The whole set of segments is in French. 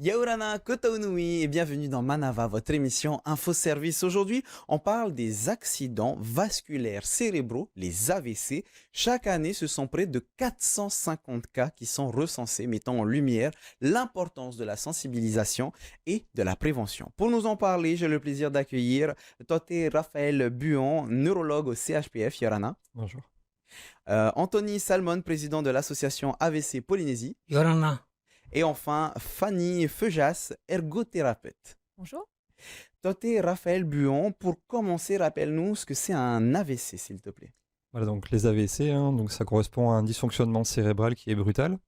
Yaurana Kotaunui et bienvenue dans Manava, votre émission Info Service. Aujourd'hui, on parle des accidents vasculaires cérébraux, les AVC. Chaque année, ce sont près de 450 cas qui sont recensés, mettant en lumière l'importance de la sensibilisation et de la prévention. Pour nous en parler, j'ai le plaisir d'accueillir Toté Raphaël Buon, neurologue au CHPF Yorana. Bonjour. Anthony Salmon, président de l'association AVC Polynésie. Yorana. Et enfin, Fanny Feujas, ergothérapeute. Bonjour. Toté Raphaël Buon, pour commencer, rappelle-nous ce que c'est un AVC, s'il te plaît. Voilà, donc les AVC, donc ça correspond à un dysfonctionnement cérébral qui est brutal.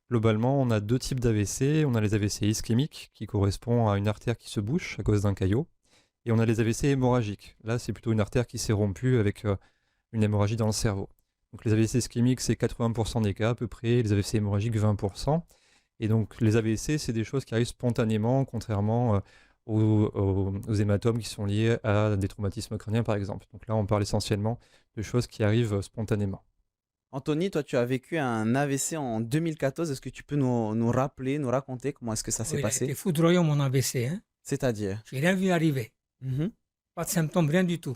Globalement, on a deux types d'AVC. On a les AVC ischémiques, qui correspondent à une artère qui se bouche à cause d'un caillot. Et on a les AVC hémorragiques. Là, c'est plutôt une artère qui s'est rompue avec une hémorragie dans le cerveau. Donc les AVC ischémiques, c'est 80% des cas à peu près. Les AVC hémorragiques, 20%. Et donc les AVC, c'est des choses qui arrivent spontanément, contrairement aux hématomes qui sont liés à des traumatismes crâniens, par exemple. Donc là, on parle essentiellement de choses qui arrivent spontanément. Anthony, toi, tu as vécu un AVC en 2014. Est-ce que tu peux nous rappeler, nous raconter comment est-ce que ça s'est passé? C'était foudroyant mon AVC. Hein. C'est-à-dire? J'ai rien vu arriver. Pas de symptômes, rien du tout.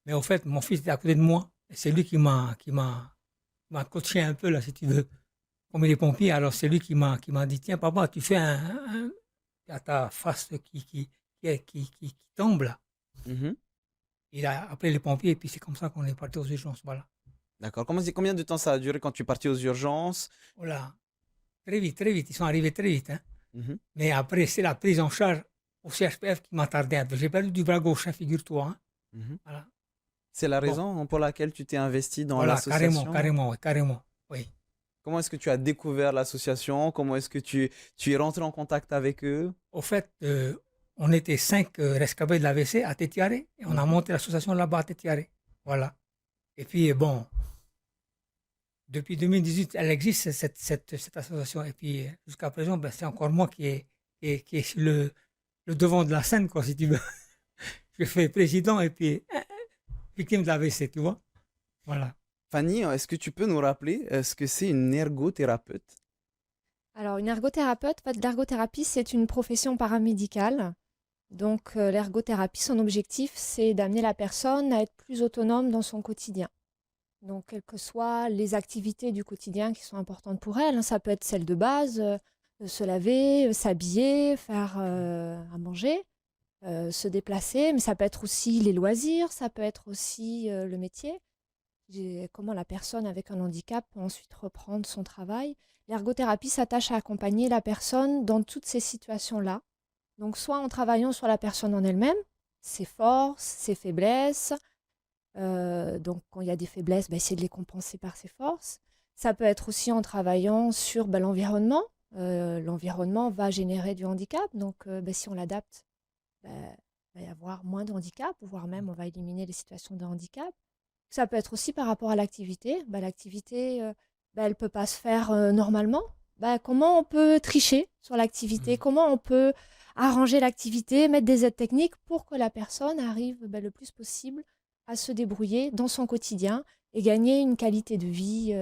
Mais au fait, mon fils était à côté de moi. Et c'est lui qui m'a coaché un peu, là, si tu veux. Comme il est pompier, alors c'est lui qui m'a dit, tiens papa, tu fais à ta face qui tombe là. Il a appelé les pompiers et puis c'est comme ça qu'on est parti aux urgences, voilà. D'accord. Combien de temps ça a duré quand tu es parti aux urgences? Voilà. Très vite, ils sont arrivés très vite. Hein. Mais après, c'est la prise en charge au CHPF qui m'a tardé un peu. J'ai perdu du bras gauche, figure-toi. Hein. Voilà. C'est la raison pour laquelle tu t'es investi dans l'association? Carrément, oui. Comment est-ce que tu as découvert l'association? Comment est-ce que tu es rentré en contact avec eux? Au fait, on était 5 rescapés de l'AVC à Tetiare et on a monté l'association là-bas à Tetiare. Voilà. Et puis, bon, depuis 2018, elle existe cette association. Et puis, jusqu'à présent, c'est encore moi qui est sur le devant de la scène, quoi, si tu veux. Je fais président et puis victime de l'AVC, tu vois. Voilà. Fanny, est-ce que tu peux nous rappeler ce que c'est une ergothérapeute? Alors, une ergothérapeute, l'ergothérapie, c'est une profession paramédicale. Donc, l'ergothérapie, son objectif, c'est d'amener la personne à être plus autonome dans son quotidien. Donc, quelles que soient les activités du quotidien qui sont importantes pour elle, ça peut être celle de base, se laver, s'habiller, faire à manger, se déplacer, mais ça peut être aussi les loisirs, ça peut être aussi le métier. Comment la personne avec un handicap peut ensuite reprendre son travail. L'ergothérapie s'attache à accompagner la personne dans toutes ces situations-là. Donc, soit en travaillant sur la personne en elle-même, ses forces, ses faiblesses. Donc, quand il y a des faiblesses, essayer de les compenser par ses forces. Ça peut être aussi en travaillant sur l'environnement. L'environnement va générer du handicap. Donc, si on l'adapte, il va y avoir moins de handicap, voire même on va éliminer les situations de handicap. Ça peut être aussi par rapport à l'activité. L'activité, elle ne peut pas se faire normalement. Comment on peut tricher sur l'activité? Comment on peut arranger l'activité, mettre des aides techniques pour que la personne arrive le plus possible à se débrouiller dans son quotidien et gagner une qualité de vie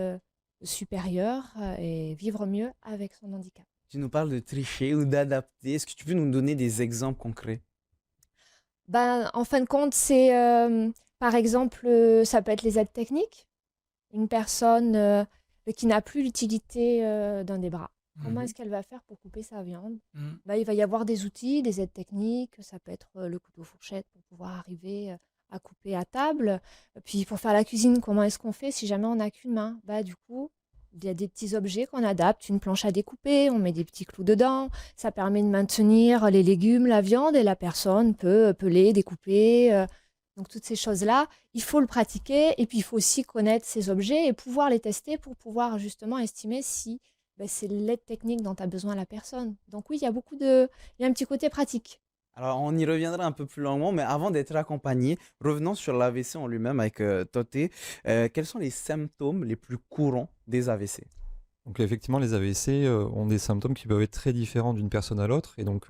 supérieure et vivre mieux avec son handicap. Tu nous parles de tricher ou d'adapter. Est-ce que tu peux nous donner des exemples concrets? En fin de compte, c'est... par exemple, ça peut être les aides techniques. Une personne qui n'a plus l'utilité d'un des bras. Comment est-ce qu'elle va faire pour couper sa viande? Il va y avoir des outils, des aides techniques. Ça peut être le couteau-fourchette pour pouvoir arriver à couper à table. Puis pour faire la cuisine, comment est-ce qu'on fait si jamais on n'a qu'une main? Du coup, il y a des petits objets qu'on adapte, une planche à découper, on met des petits clous dedans. Ça permet de maintenir les légumes, la viande et la personne peut peler, découper... Donc, toutes ces choses-là, il faut le pratiquer et puis il faut aussi connaître ces objets et pouvoir les tester pour pouvoir justement estimer si c'est l'aide technique dont a besoin la personne. Donc oui, il y a un petit côté pratique. Alors, on y reviendra un peu plus longuement, mais avant d'être accompagné, revenons sur l'AVC en lui-même avec Toté. Quels sont les symptômes les plus courants des AVC? Donc effectivement, les AVC ont des symptômes qui peuvent être très différents d'une personne à l'autre. Et donc,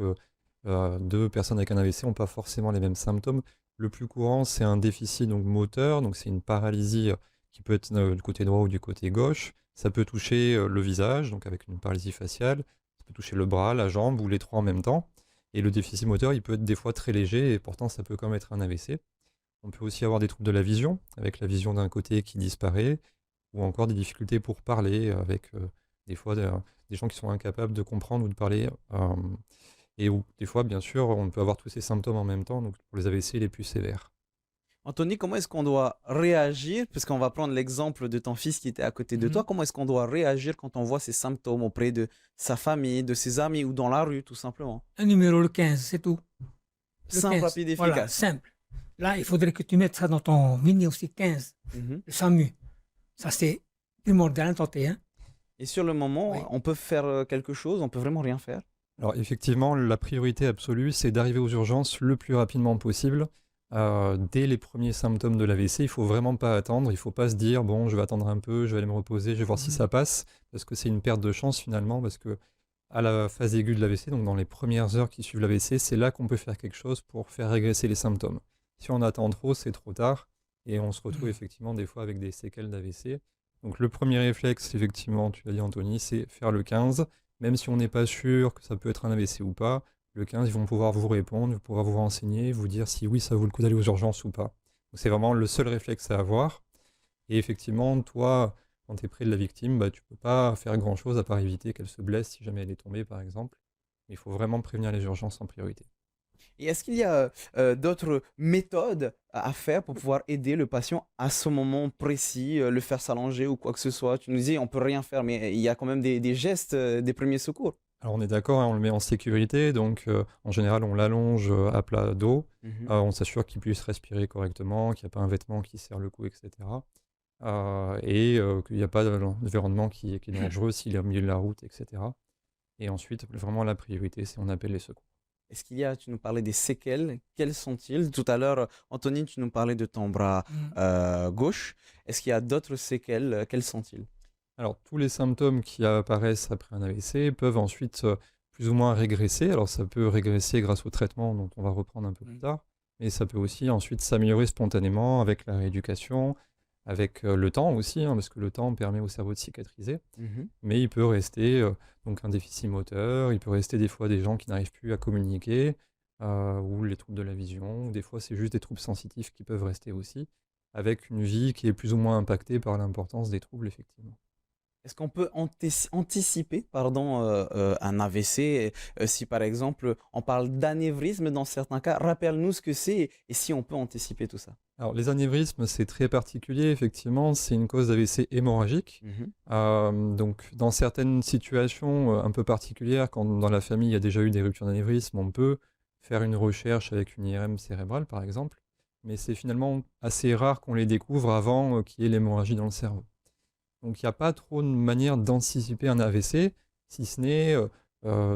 deux personnes avec un AVC n'ont pas forcément les mêmes symptômes. Le plus courant, c'est un déficit donc, moteur. Donc c'est une paralysie qui peut être du côté droit ou du côté gauche. Ça peut toucher le visage, donc avec une paralysie faciale. Ça peut toucher le bras, la jambe ou les trois en même temps. Et le déficit moteur, il peut être des fois très léger et pourtant ça peut quand même être un AVC. On peut aussi avoir des troubles de la vision, avec la vision d'un côté qui disparaît, ou encore des difficultés pour parler, avec des fois des gens qui sont incapables de comprendre ou de parler. Et où, des fois, bien sûr, on peut avoir tous ces symptômes en même temps, donc pour les AVC les plus sévères. Anthony, comment est-ce qu'on doit réagir? Parce qu'on va prendre l'exemple de ton fils qui était à côté de toi. Mhm. Comment est-ce qu'on doit réagir quand on voit ces symptômes auprès de sa famille, de ses amis ou dans la rue, tout simplement? Un numéro, le 15, c'est tout. Le Simple, 15. rapide, Voilà, efficace. simple. Là, il faudrait que tu mettes ça dans ton mini aussi, 15, Mhm. le SAMU. Ça, c'est primordial, tenté, hein. Et sur le moment, Oui. on peut faire quelque chose, on peut vraiment rien faire. Alors effectivement, la priorité absolue, c'est d'arriver aux urgences le plus rapidement possible. Dès les premiers symptômes de l'AVC, il ne faut vraiment pas attendre. Il ne faut pas se dire, bon, je vais attendre un peu, je vais aller me reposer, je vais voir si Mhm. ça passe, parce que c'est une perte de chance finalement, parce que à la phase aiguë de l'AVC, donc dans les premières heures qui suivent l'AVC, c'est là qu'on peut faire quelque chose pour faire régresser les symptômes. Si on attend trop, c'est trop tard, et on se retrouve Mhm. effectivement des fois avec des séquelles d'AVC. Donc le premier réflexe, effectivement, tu l'as dit Anthony, c'est faire le 15. Même si on n'est pas sûr que ça peut être un AVC ou pas, le 15, ils vont pouvoir vous répondre, ils vont pouvoir vous renseigner, vous dire si oui, ça vaut le coup d'aller aux urgences ou pas. Donc c'est vraiment le seul réflexe à avoir. Et effectivement, toi, quand tu es près de la victime, bah, tu peux pas faire grand-chose à part éviter qu'elle se blesse si jamais elle est tombée, par exemple. Mais il faut vraiment prévenir les urgences en priorité. Et est-ce qu'il y a d'autres méthodes à faire pour pouvoir aider le patient à ce moment précis, le faire s'allonger ou quoi que ce soit? Tu nous disais, on peut rien faire, mais il y a quand même des gestes, des premiers secours. Alors on est d'accord, hein, on le met en sécurité, donc en général on l'allonge à plat dos, Mhm. on s'assure qu'il puisse respirer correctement, qu'il n'y a pas un vêtement qui serre le cou, etc. Qu'il n'y a pas d'environnement qui est dangereux s'il est au milieu de la route, etc. Et ensuite, vraiment la priorité, c'est on appelle les secours. Est-ce qu'il y a, tu nous parlais des séquelles, quelles sont-ils? Tout à l'heure, Anthony, tu nous parlais de ton bras Mhm. gauche. Est-ce qu'il y a d'autres séquelles? Quelles sont-ils? Alors, tous les symptômes qui apparaissent après un AVC peuvent ensuite plus ou moins régresser. Alors, ça peut régresser grâce au traitement dont on va reprendre un peu plus Mhm. tard, mais ça peut aussi ensuite s'améliorer spontanément avec la rééducation, avec le temps aussi, hein, parce que le temps permet au cerveau de cicatriser. Mhm. Mais il peut rester donc un déficit moteur, il peut rester des fois des gens qui n'arrivent plus à communiquer, ou les troubles de la vision, ou des fois c'est juste des troubles sensitifs qui peuvent rester aussi, avec une vie qui est plus ou moins impactée par l'importance des troubles, effectivement. Est-ce qu'on peut anticiper pardon, un AVC si par exemple on parle d'anévrisme dans certains cas? Rappelle-nous ce que c'est et si on peut anticiper tout ça. Alors les anévrismes, c'est très particulier, effectivement, c'est une cause d'AVC hémorragique. Mhm. Donc dans certaines situations un peu particulières, quand dans la famille il y a déjà eu des ruptures d'anévrisme, on peut faire une recherche avec une IRM cérébrale, par exemple, mais c'est finalement assez rare qu'on les découvre avant qu'il y ait l'hémorragie dans le cerveau. Donc il n'y a pas trop de manière d'anticiper un AVC, si ce n'est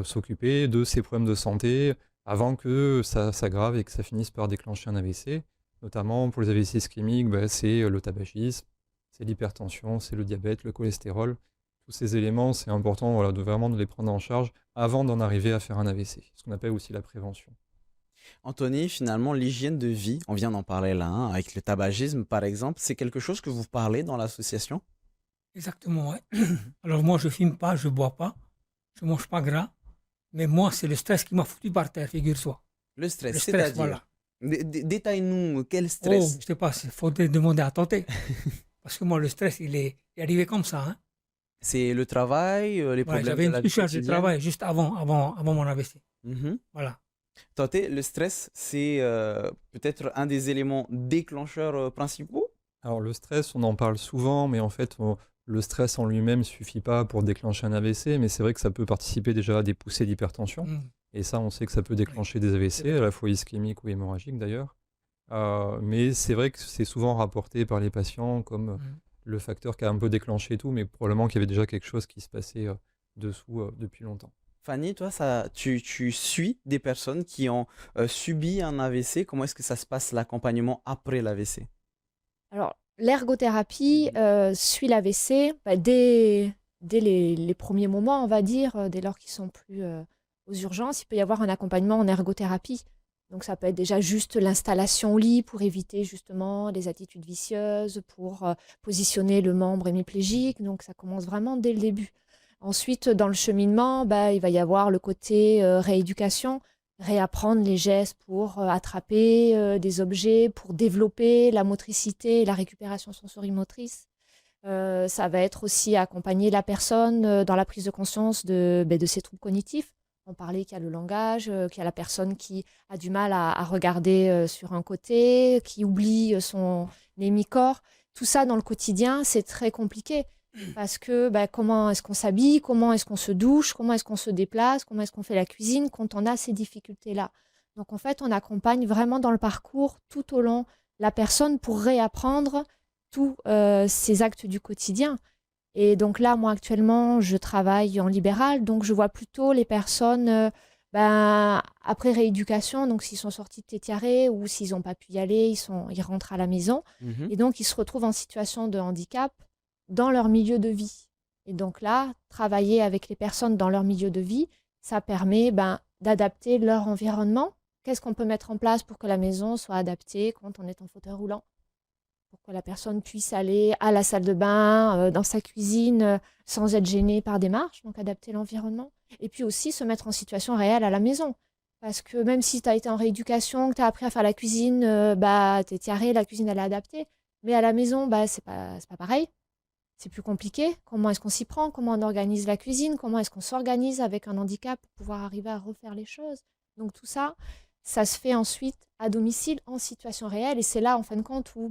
s'occuper de ses problèmes de santé avant que ça s'aggrave et que ça finisse par déclencher un AVC. Notamment pour les AVC ischémiques, bah, c'est le tabagisme, c'est l'hypertension, c'est le diabète, le cholestérol. Tous ces éléments, c'est important voilà, de les prendre en charge avant d'en arriver à faire un AVC, ce qu'on appelle aussi la prévention. Anthony, finalement, l'hygiène de vie, on vient d'en parler là, hein, avec le tabagisme par exemple, c'est quelque chose que vous parlez dans l'association? Exactement, ouais. Alors moi, je fume pas, je bois pas, je mange pas gras, mais moi, c'est le stress qui m'a foutu par terre, figure-toi. Le stress, Le stress, c'est-à-dire? voilà. Détaille-nous quel Oh, stress? je sais pas, il faudrait demander à tenter. Parce que moi, le stress, il est arrivé comme ça, hein. C'est le travail, les Ouais, problèmes j'avais de une la vie surcharge de quotidienne? travail juste avant mon AVC. Mhm. Voilà. Tenter, le stress, c'est peut-être un des éléments déclencheurs principaux? Alors le stress, on en parle souvent, mais en fait, le stress en lui-même ne suffit pas pour déclencher un AVC, mais c'est vrai que ça peut participer déjà à des poussées d'hypertension. Mm. Et ça, on sait que ça peut Oui, déclencher des c'est AVC, vrai. à la fois ischémiques ou hémorragiques d'ailleurs. Mais c'est vrai que c'est souvent rapporté par les patients comme Mm. le facteur qui a un peu déclenché tout, mais probablement qu'il y avait déjà quelque chose qui se passait dessous depuis longtemps. Fanny, toi, tu suis des personnes qui ont subi un AVC. Comment est-ce que ça se passe l'accompagnement après l'AVC? Alors, l'ergothérapie Mhm. suit l'AVC. Bah, dès dès les premiers moments, on va dire, dès lors qu'ils sont plus aux urgences, il peut y avoir un accompagnement en ergothérapie. Donc ça peut être déjà juste l'installation au lit pour éviter justement les attitudes vicieuses, pour positionner le membre hémiplégique. Donc ça commence vraiment dès le début. Ensuite, dans le cheminement, il va y avoir le côté rééducation, réapprendre les gestes pour attraper des objets, pour développer la motricité et la récupération sensorimotrice. Ça va être aussi accompagner la personne dans la prise de conscience de ses troubles cognitifs. On parlait qu'il y a le langage, qu'il y a la personne qui a du mal à regarder sur un côté, qui oublie son hémicorps. Tout ça dans le quotidien, c'est très compliqué parce que comment est-ce qu'on s'habille, comment est-ce qu'on se douche, comment est-ce qu'on se déplace, comment est-ce qu'on fait la cuisine quand on a ces difficultés-là. Donc en fait, on accompagne vraiment dans le parcours tout au long la personne pour réapprendre tous ces actes du quotidien. Et donc là, moi, actuellement, je travaille en libéral, donc je vois plutôt les personnes après rééducation, donc s'ils sont sortis de tétiaré ou s'ils n'ont pas pu y aller, ils rentrent à la maison. Mhm. Et donc, ils se retrouvent en situation de handicap dans leur milieu de vie. Et donc là, travailler avec les personnes dans leur milieu de vie, ça permet d'adapter leur environnement. Qu'est-ce qu'on peut mettre en place pour que la maison soit adaptée quand on est en fauteuil roulant ? Pour que la personne puisse aller à la salle de bain, dans sa cuisine, sans être gênée par des marches, donc adapter l'environnement. Et puis aussi se mettre en situation réelle à la maison. Parce que même si tu as été en rééducation, que tu as appris à faire la cuisine, tu es tiaré, la cuisine elle est adaptée. Mais à la maison, c'est pas pareil. C'est plus compliqué. Comment est-ce qu'on s'y prend? Comment on organise la cuisine? Comment est-ce qu'on s'organise avec un handicap pour pouvoir arriver à refaire les choses? Donc tout ça, ça se fait ensuite à domicile, en situation réelle. Et c'est là, en fin de compte, où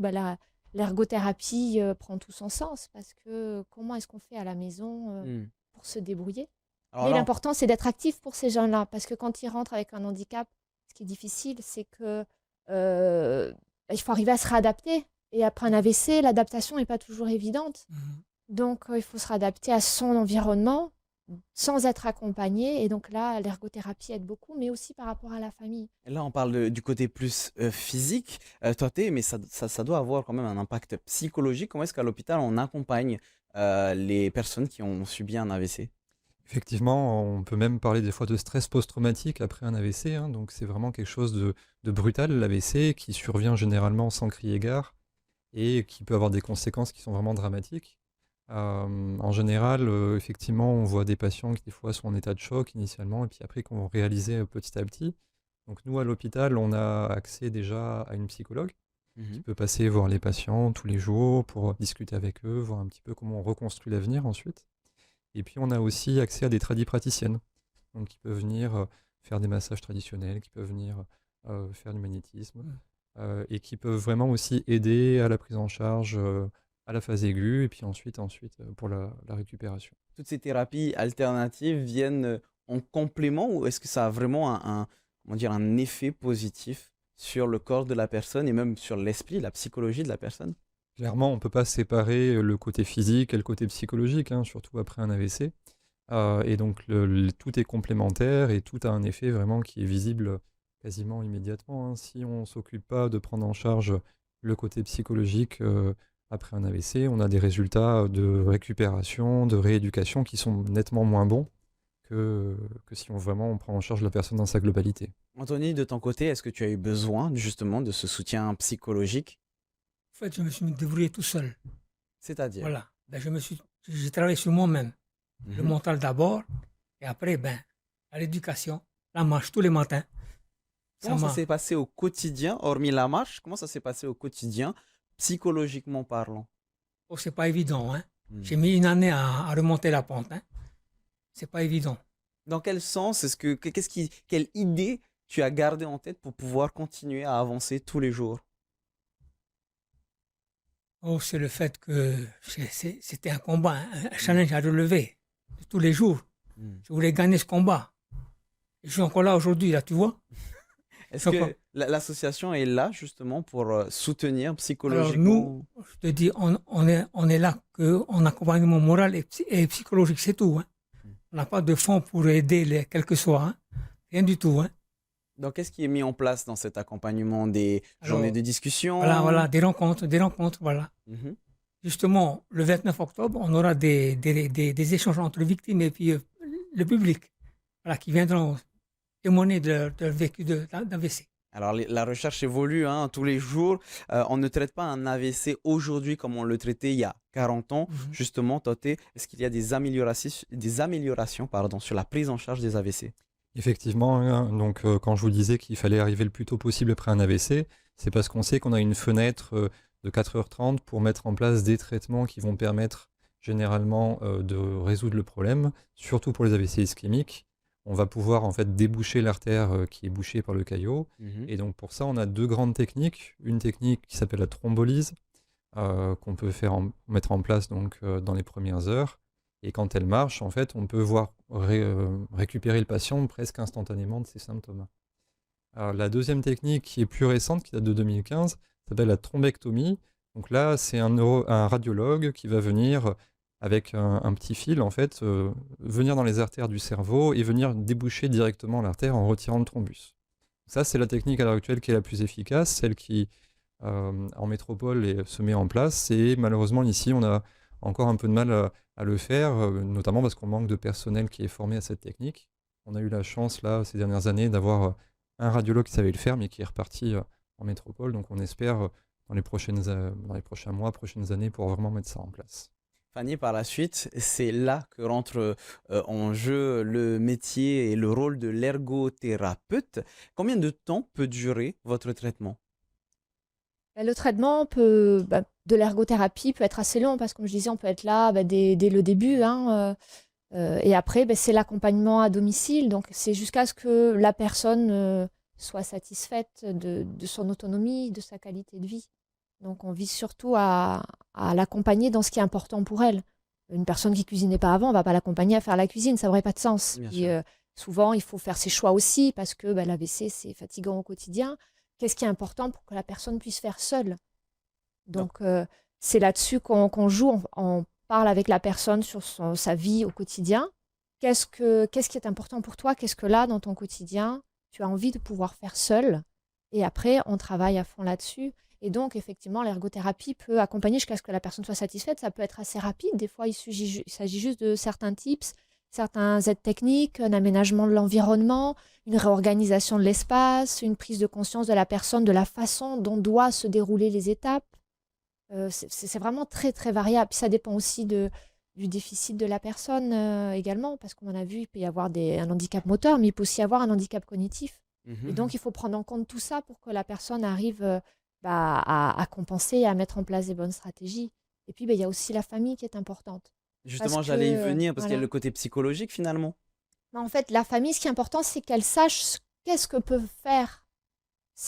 l'ergothérapie prend tout son sens. Parce que comment est-ce qu'on fait à la maison pour se débrouiller? Alors Mais là, l'important, c'est d'être actif pour ces gens-là. Parce que quand ils rentrent avec un handicap, ce qui est difficile, c'est que il faut arriver à se réadapter. Et après un AVC, l'adaptation n'est pas toujours évidente. Donc, il faut se réadapter à son environnement sans être accompagné. Et donc là, l'ergothérapie aide beaucoup, mais aussi par rapport à la famille. là, on parle du côté plus physique. Toi, mais ça doit avoir quand même un impact psychologique. Comment est-ce qu'à l'hôpital, on accompagne les personnes qui ont subi un AVC? Effectivement, on peut même parler des fois de stress post-traumatique après un AVC, hein, donc c'est vraiment quelque chose de brutal, l'AVC, qui survient généralement sans crier gare et qui peut avoir des conséquences qui sont vraiment dramatiques. En général, effectivement, on voit des patients qui des fois sont en état de choc initialement et puis après qu'on vont réaliser petit à petit. Donc nous, à l'hôpital, on a accès déjà à une psychologue qui Mhm. peut passer voir les patients tous les jours pour discuter avec eux, voir un petit peu comment on reconstruit l'avenir ensuite. Et puis on a aussi accès à des tradipraticiennes, donc qui peuvent venir faire des massages traditionnels, qui peuvent venir faire du magnétisme, et qui peuvent vraiment aussi aider à la prise en charge à la phase aiguë, et puis ensuite pour la récupération. Toutes ces thérapies alternatives viennent en complément ou est-ce que ça a vraiment comment dire, un effet positif sur le corps de la personne et même sur l'esprit, la psychologie de la personne? Clairement, on ne peut pas séparer le côté physique et le côté psychologique, hein, surtout après un AVC. Et donc tout est complémentaire et tout a un effet vraiment qui est visible quasiment immédiatement, hein. Si on ne s'occupe pas de prendre en charge le côté psychologique après un AVC, on a des résultats de récupération, de rééducation qui sont nettement moins bons que si on prend en charge la personne dans sa globalité. Anthony, de ton côté, est-ce que tu as eu besoin justement de ce soutien psychologique? En fait, je me suis débrouillé tout seul. C'est-à-dire? Voilà. J'ai travaillé sur moi-même. Le Mhm. mental d'abord, et après, à l'éducation, la marche tous les matins. Ça Comment ça m'a. s'est passé au quotidien, hormis la marche, comment ça s'est passé au quotidien, psychologiquement parlant? Oh, c'est pas évident, hein. Hmm. J'ai mis une année à remonter la pente, hein. C'est pas évident. Dans quel sens quelle idée tu as gardé en tête pour pouvoir continuer à avancer tous les jours? Oh, c'est le fait que c'était un combat, hein, un challenge à relever de tous les jours. Hmm. Je voulais gagner ce combat. Je suis encore là aujourd'hui, là, tu vois. Est-ce Donc, que l'association est là justement pour soutenir alors psychologiquement? nous, je te dis, on est là en accompagnement moral et psychologique, c'est tout, hein. On n'a pas de fonds pour aider quel que soit, hein. Rien du tout, hein. Donc, qu'est-ce qui est mis en place dans cet accompagnement? Des journées Alors, de discussion? voilà, des rencontres, voilà. Mhm. justement, le 29 octobre, on aura des échanges entre victimes et puis le public, voilà, qui viendront témoigner de leur vécu d'AVC. Alors, la recherche évolue hein, tous les jours. On ne traite pas un AVC aujourd'hui comme on le traitait il y a 40 ans. Mhm. Justement, Toté, est-ce qu'il y a des améliorations pardon, sur la prise en charge des AVC? Effectivement, hein, donc quand je vous disais qu'il fallait arriver le plus tôt possible après un AVC, c'est parce qu'on sait qu'on a une fenêtre de 4h30 pour mettre en place des traitements qui vont permettre généralement de résoudre le problème, surtout pour les AVC ischémiques. On va pouvoir en fait déboucher l'artère qui est bouchée par le caillot. Mhm. Et donc pour ça, on a deux grandes techniques. Une technique qui s'appelle la thrombolyse, qu'on peut mettre en place donc, dans les premières heures. Et quand elle marche, en fait, on peut voir récupérer le patient presque instantanément de ses symptômes. Alors, la deuxième technique qui est plus récente, qui date de 2015, s'appelle la thrombectomie. Donc là, c'est un radiologue qui va venir avec un petit fil, en fait, venir dans les artères du cerveau et venir déboucher directement l'artère en retirant le thrombus. Ça, c'est la technique à l'heure actuelle qui est la plus efficace, celle qui, en métropole, se met en place. Et malheureusement, ici, on a encore un peu de mal à le faire, notamment parce qu'on manque de personnel qui est formé à cette technique. On a eu la chance, là, ces dernières années, d'avoir un radiologue qui savait le faire, mais qui est reparti en métropole. Donc on espère dans les prochains mois, prochaines années, pour vraiment mettre ça en place. Fanny, par la suite, c'est là que rentre en jeu le métier et le rôle de l'ergothérapeute. Combien de temps peut durer votre traitement? Le traitement de l'ergothérapie peut être assez long parce que, comme je disais, on peut être là dès le début. Hein, et après, c'est l'accompagnement à domicile. Donc, c'est jusqu'à ce que la personne soit satisfaite de son autonomie, de sa qualité de vie. Donc, on vise surtout à l'accompagner dans ce qui est important pour elle. Une personne qui cuisinait pas avant, on ne va pas l'accompagner à faire la cuisine, ça n'aurait pas de sens. Bien Puis, sûr. souvent, il faut faire ses choix aussi parce que l'AVC, c'est fatigant au quotidien. Qu'est-ce qui est important pour que la personne puisse faire seule? Donc, c'est là-dessus qu'on joue. On parle avec la personne sur sa vie au quotidien. Qu'est-ce qui est important pour toi? Qu'est-ce que là, dans ton quotidien, tu as envie de pouvoir faire seule? Et après, on travaille à fond là-dessus. Et donc, effectivement, l'ergothérapie peut accompagner jusqu'à ce que la personne soit satisfaite. Ça peut être assez rapide. Des fois, il s'agit juste de certains tips, certains aides techniques, un aménagement de l'environnement, une réorganisation de l'espace, une prise de conscience de la personne, de la façon dont doivent se dérouler les étapes. C'est vraiment très, très variable. Puis ça dépend aussi du déficit de la personne également, parce qu'on a vu, il peut y avoir un handicap moteur, mais il peut aussi y avoir un handicap cognitif. Et donc, il faut prendre en compte tout ça pour que la personne arrive à compenser et à mettre en place des bonnes stratégies. Et puis, il y a aussi la famille qui est importante. Justement, Parce j'allais y que, venir parce qu'il y a voilà. le côté psychologique finalement. En fait, la famille, ce qui est important, c'est qu'elle sache qu'est-ce que peut faire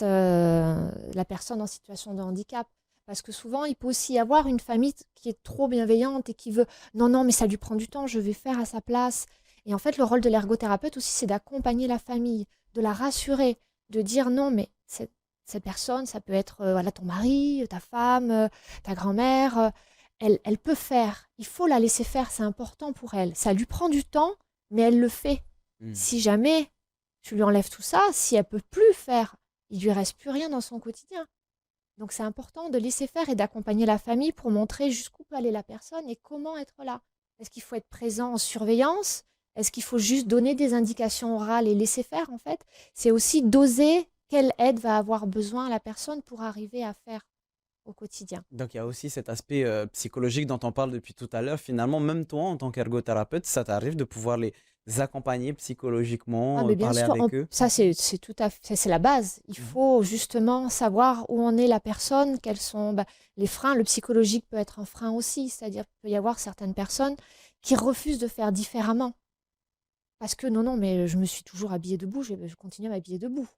la personne en situation de handicap. Parce que souvent, il peut aussi y avoir une famille qui est trop bienveillante et qui veut non, non, mais ça lui prend du temps, je vais faire à sa place. Et en fait, le rôle de l'ergothérapeute aussi, c'est d'accompagner la famille, de la rassurer, de dire non, mais cette personne, ça peut être ton mari, ta femme, ta grand-mère, elle peut faire. Il faut la laisser faire, c'est important pour elle. Ça lui prend du temps, mais elle le fait. Mm. Si jamais tu lui enlèves tout ça, si elle peut plus faire, il lui reste plus rien dans son quotidien. Donc c'est important de laisser faire et d'accompagner la famille pour montrer jusqu'où peut aller la personne et comment être là. Est-ce qu'il faut être présent en surveillance? Est-ce qu'il faut juste donner des indications orales et laisser faire en fait? C'est aussi doser quelle aide va avoir besoin la personne pour arriver à faire au quotidien. Donc il y a aussi cet aspect psychologique dont on parle depuis tout à l'heure. Finalement, même toi, en tant qu'ergothérapeute, ça t'arrive de pouvoir les accompagner Ah, psychologiquement, mais bien parler sûr, avec eux. ça c'est tout à fait, c'est la base. Il Mhm. faut justement savoir où en est la personne, quels sont les freins. Le psychologique peut être un frein aussi, c'est-à-dire qu'il peut y avoir certaines personnes qui refusent de faire différemment. Parce que non, non, mais je me suis toujours habillée debout, je continue à m'habiller debout.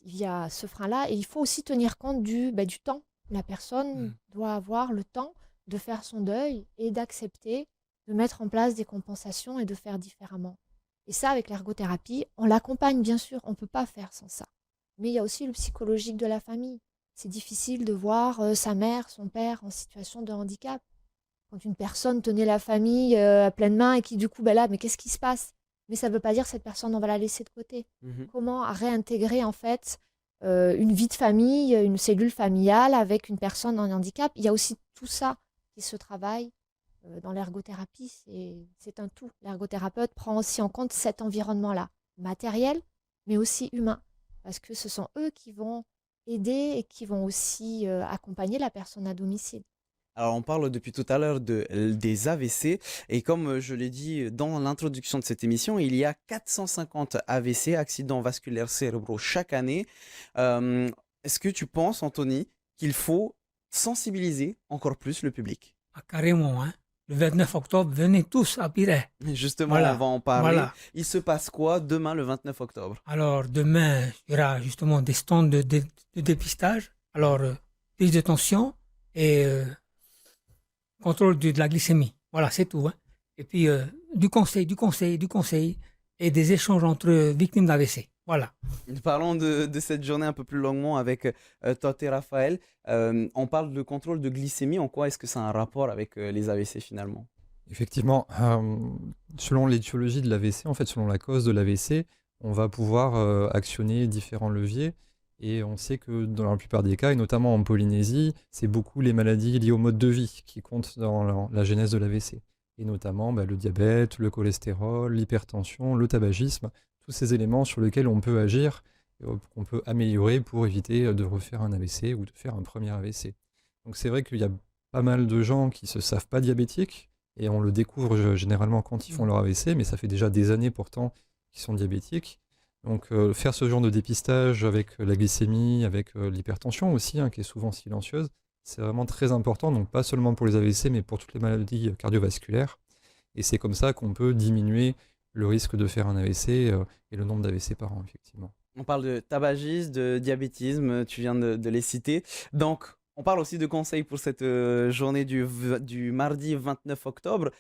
Il y a ce frein-là et il faut aussi tenir compte du temps. La personne Mhm. doit avoir le temps de faire son deuil et d'accepter de mettre en place des compensations et de faire différemment. Et ça, avec l'ergothérapie, on l'accompagne, bien sûr, on ne peut pas faire sans ça. Mais il y a aussi le psychologique de la famille. C'est difficile de voir sa mère, son père en situation de handicap. Quand une personne tenait la famille à pleine main et qui, du coup, mais qu'est-ce qui se passe? Mais ça ne veut pas dire que cette personne, on va la laisser de côté. Mhm. Comment réintégrer, en fait, une vie de famille, une cellule familiale avec une personne en handicap? Il y a aussi tout ça qui se travaille dans l'ergothérapie. C'est un tout. L'ergothérapeute prend aussi en compte cet environnement-là, matériel, mais aussi humain, parce que ce sont eux qui vont aider et qui vont aussi accompagner la personne à domicile. Alors, on parle depuis tout à l'heure des AVC et comme je l'ai dit dans l'introduction de cette émission, il y a 450 AVC, accidents vasculaires cérébraux, chaque année. Est-ce que tu penses, Anthony, qu'il faut sensibiliser encore plus le public? Ah, carrément, hein. Le 29 octobre, venez tous à Piret. Justement, Voilà, on va en parler. voilà. Il se passe quoi demain, le 29 octobre? Alors, demain, il y aura justement des stands de dépistage. Alors, prise de tension et contrôle de la glycémie. Voilà, c'est tout, hein. Et puis, du conseil et des échanges entre victimes d'AVC. Voilà. Parlons de cette journée un peu plus longuement avec toi et Raphaël. On parle de contrôle de glycémie. En quoi est-ce que ça a un rapport avec les AVC finalement? Effectivement, selon l'étiologie de l'AVC, en fait, selon la cause de l'AVC, on va pouvoir actionner différents leviers. Et on sait que dans la plupart des cas, et notamment en Polynésie, c'est beaucoup les maladies liées au mode de vie qui comptent dans la genèse de l'AVC. Et notamment le diabète, le cholestérol, l'hypertension, le tabagisme, tous ces éléments sur lesquels on peut agir, qu'on peut améliorer pour éviter de refaire un AVC ou de faire un premier AVC. Donc c'est vrai qu'il y a pas mal de gens qui ne se savent pas diabétiques, et on le découvre généralement quand ils font leur AVC, mais ça fait déjà des années pourtant qu'ils sont diabétiques. Donc faire ce genre de dépistage avec la glycémie, avec l'hypertension aussi, qui est souvent silencieuse, c'est vraiment très important, donc pas seulement pour les AVC, mais pour toutes les maladies cardiovasculaires. Et c'est comme ça qu'on peut diminuer le risque de faire un AVC et le nombre d'AVC par an, effectivement. On parle de tabagisme, de diabétisme, tu viens de les citer. Donc, on parle aussi de conseils pour cette journée du mardi 29 octobre.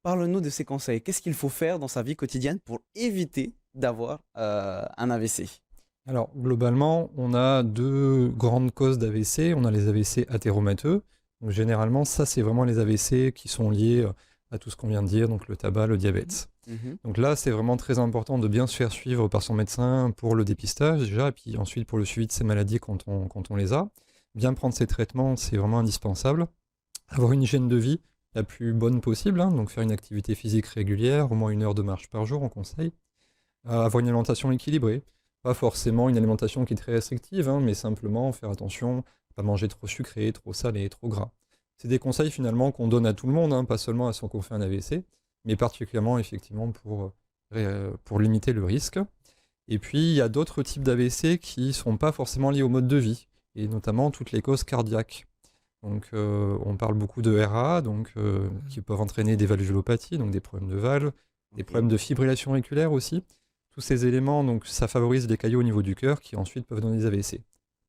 Parle-nous de ces conseils. Qu'est-ce qu'il faut faire dans sa vie quotidienne pour éviter d'avoir un AVC? Alors, globalement, on a deux grandes causes d'AVC. On a les AVC athéromateux. Donc, généralement, ça, c'est vraiment les AVC qui sont liés à tout ce qu'on vient de dire, donc le tabac, le diabète. Donc là, c'est vraiment très important de bien se faire suivre par son médecin pour le dépistage déjà, et puis ensuite pour le suivi de ces maladies quand on les a. Bien prendre ses traitements, c'est vraiment indispensable. Avoir une hygiène de vie la plus bonne possible, donc faire une activité physique régulière, au moins 1 heure de marche par jour, on conseille. Avoir une alimentation équilibrée, pas forcément une alimentation qui est très restrictive, mais simplement faire attention, pas manger trop sucré, trop salé, trop gras. C'est des conseils finalement qu'on donne à tout le monde, pas seulement à ceux qui ont fait un AVC, mais particulièrement effectivement pour limiter le risque. Et puis il y a d'autres types d'AVC qui ne sont pas forcément liés au mode de vie, et notamment toutes les causes cardiaques. Donc on parle beaucoup de RA, qui peuvent entraîner des valvulopathies, donc des problèmes de valves, des problèmes de fibrillation auriculaire aussi. Tous ces éléments, donc ça favorise les caillots au niveau du cœur qui ensuite peuvent donner des AVC.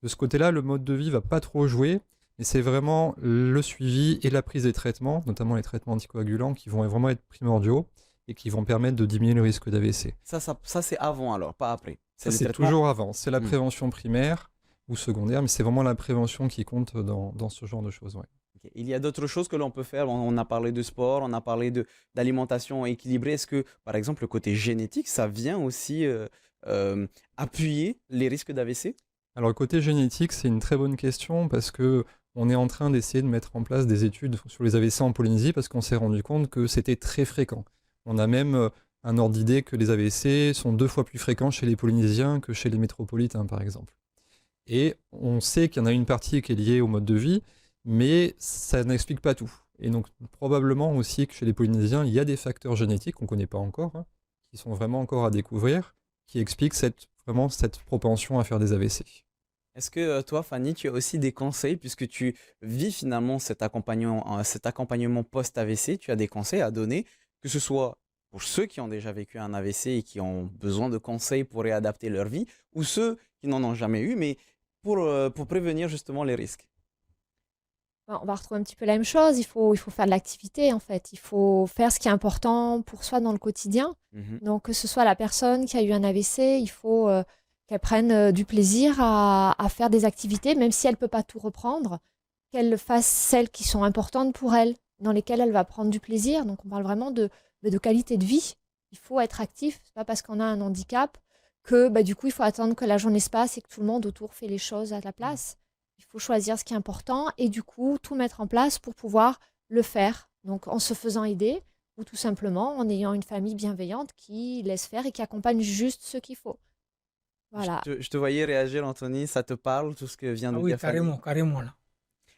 De ce côté-là, le mode de vie va pas trop jouer, mais c'est vraiment le suivi et la prise des traitements, notamment les traitements anticoagulants, qui vont vraiment être primordiaux et qui vont permettre de diminuer le risque d'AVC. Ça c'est avant alors, pas après. Ça, c'est toujours avant. C'est la prévention primaire ou secondaire, mais c'est vraiment la prévention qui compte dans ce genre de choses. Ouais. Okay. Il y a d'autres choses que l'on peut faire. On a parlé de sport, on a parlé d'alimentation équilibrée. Est-ce que, par exemple, le côté génétique, ça vient aussi appuyer les risques d'AVC? Alors, le côté génétique, c'est une très bonne question parce que on est en train d'essayer de mettre en place des études sur les AVC en Polynésie parce qu'on s'est rendu compte que c'était très fréquent. On a même un ordre d'idée que les AVC sont 2 fois plus fréquents chez les Polynésiens que chez les métropolitains, par exemple. Et on sait qu'il y en a une partie qui est liée au mode de vie, mais ça n'explique pas tout. Et donc probablement aussi que chez les Polynésiens, il y a des facteurs génétiques qu'on ne connaît pas encore, qui sont vraiment encore à découvrir, qui expliquent vraiment cette propension à faire des AVC. Est-ce que toi, Fanny, tu as aussi des conseils, puisque tu vis finalement cet accompagnement post-AVC, tu as des conseils à donner, que ce soit pour ceux qui ont déjà vécu un AVC et qui ont besoin de conseils pour réadapter leur vie, ou ceux qui n'en ont jamais eu, mais pour prévenir justement les risques? On va retrouver un petit peu la même chose. Il faut faire de l'activité, en fait. Il faut faire ce qui est important pour soi dans le quotidien. Donc, que ce soit la personne qui a eu un AVC, il faut qu'elle prenne du plaisir à faire des activités, même si elle ne peut pas tout reprendre, qu'elle fasse celles qui sont importantes pour elle, dans lesquelles elle va prendre du plaisir. Donc, on parle vraiment de qualité de vie. Il faut être actif. Ce n'est pas parce qu'on a un handicap que du coup, il faut attendre que la journée se passe et que tout le monde autour fait les choses à la place. Il faut choisir ce qui est important et du coup, tout mettre en place pour pouvoir le faire. Donc, en se faisant aider ou tout simplement en ayant une famille bienveillante qui laisse faire et qui accompagne juste ce qu'il faut. Voilà. Je te voyais réagir, Anthony. Ça te parle, tout ce que vient Ah de oui, dire Fanny? carrément, carrément là.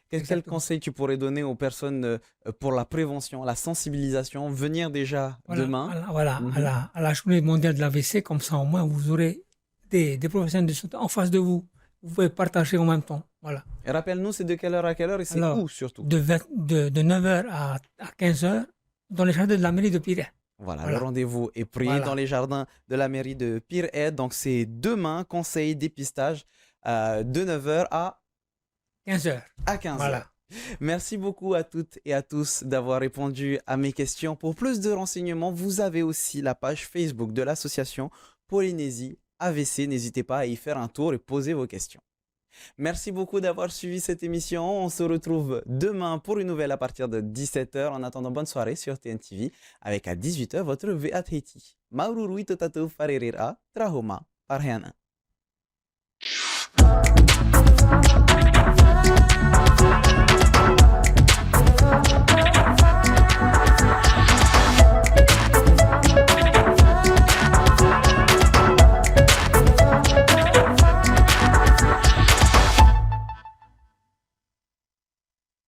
Quel Exactement. conseil tu pourrais donner aux personnes pour la prévention, la sensibilisation, venir déjà Voilà, demain? Mhm. à la journée mondiale de l'AVC, comme ça au moins vous aurez des professionnels de santé en face de vous. Vous pouvez partager en même temps. Voilà. Et rappelle-nous, c'est de quelle heure à quelle heure et c'est Alors, où surtout? de 9h à 15h dans les jardins de la mairie de Piret. Voilà, le Voilà. rendez-vous est pris Voilà. dans les jardins de la mairie de Pire-Aide. Donc, c'est demain, conseil dépistage de 9h à 15h. 15h. Voilà. Merci beaucoup à toutes et à tous d'avoir répondu à mes questions. Pour plus de renseignements, vous avez aussi la page Facebook de l'association Polynésie AVC. N'hésitez pas à y faire un tour et poser vos questions. Merci beaucoup d'avoir suivi cette émission. On se retrouve demain pour une nouvelle à partir de 17h. En attendant, bonne soirée sur TNTV avec à 18h votre VAT Haiti. Maururi Totatu Farerira Trahoma Parheana.